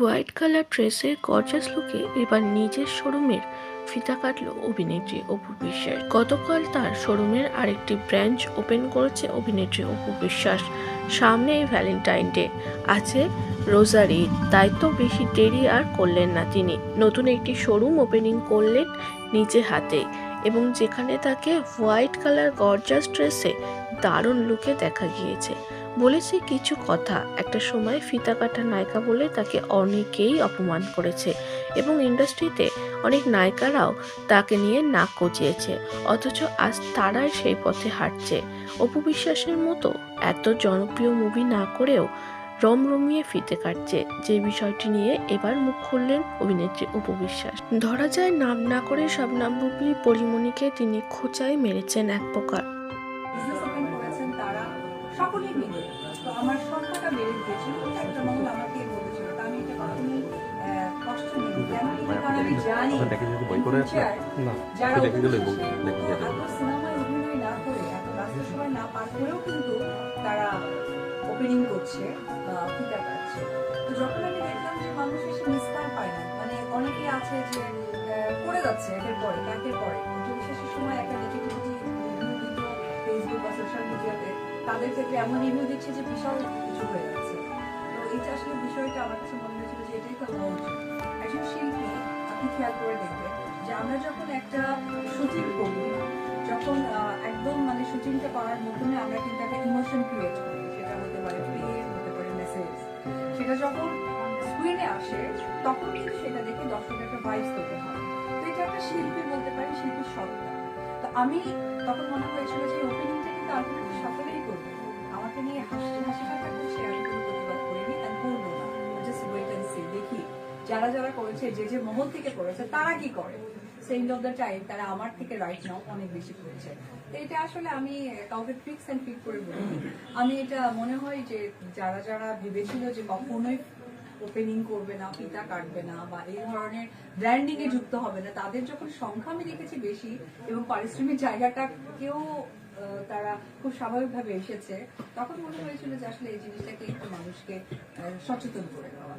White colour ড্রেসের gorgeous লুকে এবার নিজের শোরুমের ফিতা কাটলো অভিনেত্রী অপু বিশ্বাস। গতকাল তার শোরুমের আরেকটি ব্রাঞ্চ ওপেন করেছে অভিনেত্রী অপু বিশ্বাস। সামনে এই ভ্যালেন্টাইন ডে, আছে রোজার ঈদ, তাই তো বেশি দেরি আর করলেন না তিনি। নতুন একটি শোরুম ওপেনিং করলেন নিজে হাতে, এবং যেখানে তাকে হোয়াইট কালার গর্জাস ড্রেসে দারুণ লুকে দেখা গিয়েছে। বলেছে কিছু কথা, একটা সময় ফিতা কাটা নায়িকা বলে তাকে অনেকেই অপমান করেছে, এবং ইন্ডাস্ট্রিতে অনেক নায়িকারাও তাকে নিয়ে নাক গজিয়েছে, অথচ আজ তারাই সেই পথে হাঁটছে। অপু বিশ্বাসের মতো এত জনপ্রিয় মুভি না করেও রমরমিয়ে ফিতে কাটছে, যে বিষয়টি নিয়ে এবার মুখ খুললেন অভিনেত্রী অপু বিশ্বাস। ধরা যায় নাম না করে শবনম বুবলি পরিমণিকে তিনি খোঁচায় মেরেছেন এক প্রকার। সকলেই মিলে তো আমার সংখ্যাটা বেড়ে গিয়েছিল। একটা মহল আমাকে বলেছিল, আমি এটা কখনোই কষ্ট নিই, কারণ আমি জানি যারা সিনেমায় অভিনয় না করে এত ব্যস্ত সময় না পার করেও কিন্তু তারা ওপেনিং করছে বা ফিতা কাটছে। তো যখন আমি দেখলাম যে মানুষ এসে নিস্তার পায় না, মানে অনেকেই আছে যে করে যাচ্ছে একের পরে বিশেষের সময় একটা নেগেটিভিটি ফেসবুক বা সোশ্যাল মিডিয়াতে তাদের ক্ষেত্রে এমন রিভিউ দিচ্ছে যে বিশাল কিছু হয়ে যাচ্ছে। তো এটা আসলে বিষয়টা আমার কাছে মনে হয়েছিল যে এটাই তো হওয়া উচিত। একজন শিল্পী, আপনি খেয়াল করে দেখবেন যে আমরা যখন একটা শুটিং করি, যখন একদম মানে শুটিংটা করার মাধ্যমে আমরা কিন্তু একটা ইমোশন ক্রিয়েট করি, সেটা হতে পারে প্লে, হতে পারে মেসেজ, সেটা যখন স্ক্রিনে আসে তখন কিন্তু সেটা দেখে দর্শকের একটা ভাইবস তৈরি হয়। তো এটা একটা শিল্পী বলতে পারি, শিল্পীর সত্তা। তো আমি তখন মনে হয়েছিল যে ওপেনিংটা কিন্তু আলটিমেটলি সকলেই করবে, আমাকে নিয়ে হাসি ঠাট্টা করছে, আমি কোনো প্রতিবাদ করিনি, আমি করবো না, জাস্ট ওয়েট এন্ড সি, দেখি যারা যারা করেছে, যে মহল থেকে করেছে তারা কি করে। সেন্ড অফ দ্য টাইম তারা আমার থেকে রাইট নাও অনেক বেশি করেছে। তো এটা আসলে আমি কাউকে ট্রিক্স এন্ড ট্রিক করে বলিনি। আমি এটা মনে হয় যে যারা যারা ভেবেছিল যে কখনোই ওপেনিং করবে না, ফিতা কাটবে না বা এই ধরনের ব্র্যান্ডিং এ যুক্ত হবে না, তাদের যখন সংখ্যা আমি দেখেছি বেশি এবং পারিশ্রমিক জায়গাটাকেও তারা খুব স্বাভাবিকভাবে এসেছে, তখন মনে হয়েছিল যে আসলে এই জিনিসটাকে একটু মানুষকে সচেতন করে দেওয়া।